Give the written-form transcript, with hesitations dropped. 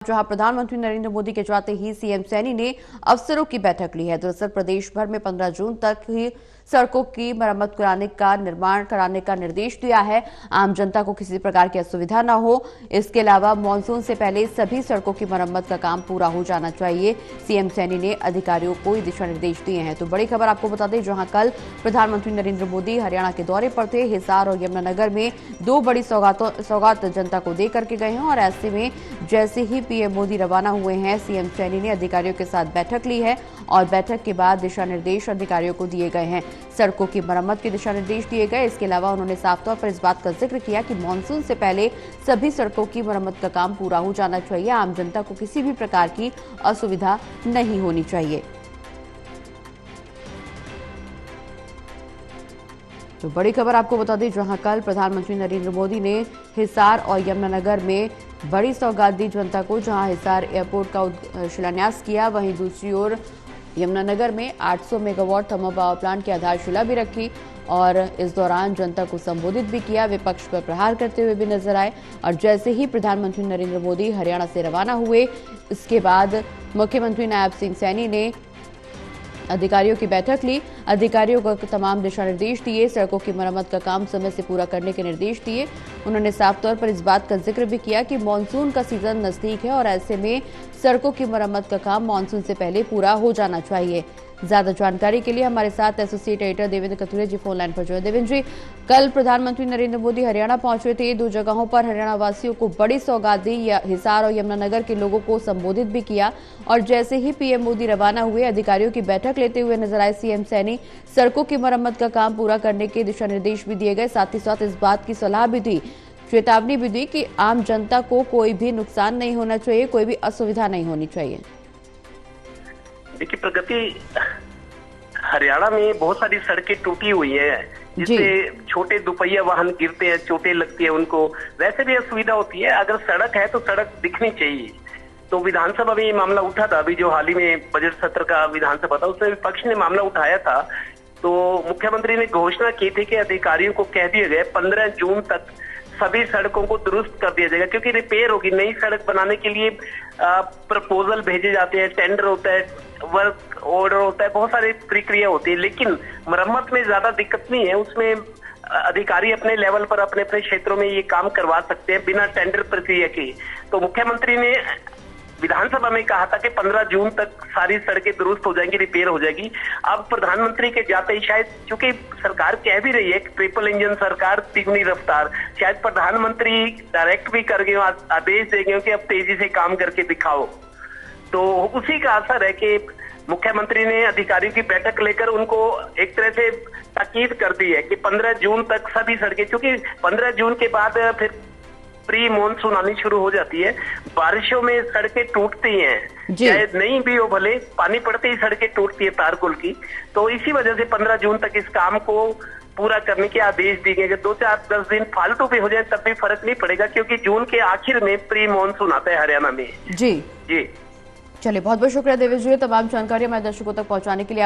जहां प्रधानमंत्री नरेंद्र मोदी के जाते ही सीएम सैनी ने अफसरों की बैठक ली है। दरअसल प्रदेश भर में 15 जून तक ही सड़कों की मरम्मत निर्माण कराने का निर्देश दिया है। आम जनता को किसी प्रकार की असुविधा न हो, इसके अलावा मानसून से पहले सभी सड़कों की मरम्मत का काम पूरा हो जाना चाहिए। सीएम सैनी ने अधिकारियों को दिशा निर्देश दिए हैं। तो बड़ी खबर आपको बता दें, जहां कल प्रधानमंत्री नरेंद्र मोदी हरियाणा के दौरे पर थे। हिसार और यमुनानगर में दो बड़ी सौगात जनता को दे करके गए हैं और ऐसे में जैसे ही पीएम मोदी रवाना हुए हैं, सीएम सैनी ने अधिकारियों के साथ बैठक ली है और बैठक के बाद दिशा निर्देश अधिकारियों को दिए गए हैं। सड़कों की मरम्मत के दिशा निर्देश दिए गए। इसके अलावा उन्होंने साफ तौर पर इस बात का जिक्र किया कि मानसून से पहले सभी सड़कों की मरम्मत का काम पूरा हो जाना चाहिए। आम जनता को किसी भी प्रकार की असुविधा नहीं होनी चाहिए। तो बड़ी खबर आपको बता दें, जहां कल प्रधानमंत्री नरेंद्र मोदी ने हिसार और यमुनानगर में बड़ी सौगात दी जनता को। जहां हिसार एयरपोर्ट का शिलान्यास किया, वहीं दूसरी ओर यमुनानगर में 800 मेगावाट थर्मल पावर प्लांट की आधारशिला भी रखी और इस दौरान जनता को संबोधित भी किया। विपक्ष पर प्रहार करते हुए भी नजर आए और जैसे ही प्रधानमंत्री नरेंद्र मोदी हरियाणा से रवाना हुए, इसके बाद मुख्यमंत्री नायब सिंह सैनी ने अधिकारियों की बैठक ली। अधिकारियों को तमाम दिशा निर्देश दिए, सड़कों की मरम्मत का काम समय से पूरा करने के निर्देश दिए। उन्होंने साफ तौर पर इस बात का जिक्र भी किया कि मानसून का सीजन नजदीक है और ऐसे में सड़कों की मरम्मत का काम मानसून से पहले पूरा हो जाना चाहिए। ज्यादा जानकारी के लिए हमारे साथ एसोसिएट एडिटर देवेंद्र कथुरे जी फोन लाइन पर जुड़े। देवेंद्र जी, कल प्रधानमंत्री नरेंद्र मोदी हरियाणा पहुंचे थे। दो जगहों पर हरियाणा वासियों को बड़ी सौगात दी, हिसार और यमुनानगर के लोगों को संबोधित भी किया और जैसे ही पीएम मोदी रवाना हुए, अधिकारियों की बैठक लेते हुए नजर आए सीएम सैनी। सड़कों की मरम्मत का काम पूरा करने के दिशा निर्देश भी दिए गए, साथ ही साथ इस बात की सलाह भी दी, चेतावनी भी दी कि आम जनता को कोई भी नुकसान नहीं होना चाहिए, कोई भी असुविधा नहीं होनी चाहिए। देखिए, प्रगति हरियाणा में बहुत सारी सड़कें टूटी हुई है, जिससे छोटे दुपहिया वाहन गिरते हैं, चोटें लगती है उनको, वैसे भी असुविधा होती है। अगर सड़क है तो सड़क दिखनी चाहिए। तो विधानसभा में ये मामला उठा था, अभी जो हाल ही में बजट सत्र का विधानसभा था, उसमें विपक्ष ने मामला उठाया था। तो मुख्यमंत्री ने घोषणा की थी कि अधिकारियों को कह दिया गया 15 जून तक सभी सड़कों को दुरुस्त कर दिया जाएगा, क्योंकि रिपेयर होगी। नई सड़क बनाने के लिए प्रपोजल भेजे जाते हैं, टेंडर होता है, वर्क ऑर्डर होता है, बहुत सारी प्रक्रिया होती है, लेकिन मरम्मत में ज्यादा दिक्कत नहीं है। उसमें अधिकारी अपने लेवल पर अपने अपने क्षेत्रों में ये काम करवा सकते हैं बिना टेंडर प्रक्रिया के। तो मुख्यमंत्री ने विधानसभा में कहा था कि 15 जून तक सारी सड़कें दुरुस्त हो जाएंगी, रिपेयर हो जाएगी। अब प्रधानमंत्री के जाते ही शायद, क्योंकि सरकार कह भी रही है ट्रिपल इंजन सरकार, तिगुनी रफ्तार, शायद प्रधानमंत्री डायरेक्ट भी कर गए, आदेश देंगे कि अब तेजी से काम करके दिखाओ। तो उसी का असर है कि मुख्यमंत्री ने अधिकारियों की बैठक लेकर उनको एक तरह से ताकीद कर दी है कि 15 जून तक सभी सड़कें, क्योंकि 15 जून के बाद फिर प्री मानसून आनी शुरू हो जाती है। बारिशों में सड़कें टूटती हैं, चाहे नहीं भी हो, भले पानी पड़ते ही सड़कें टूटती है तारकुल की। तो इसी वजह से 15 जून तक इस काम को पूरा करने के आदेश दिए गए। 2-4-10 दिन फालतू भी हो जाए तब भी फर्क नहीं पड़ेगा, क्योंकि जून के आखिर में प्री मानसून आता है हरियाणा में। जी, जी, चलिए, बहुत बहुत शुक्रिया देवेश जी, तमाम जानकारी हमारे दर्शकों तक पहुंचाने के लिए।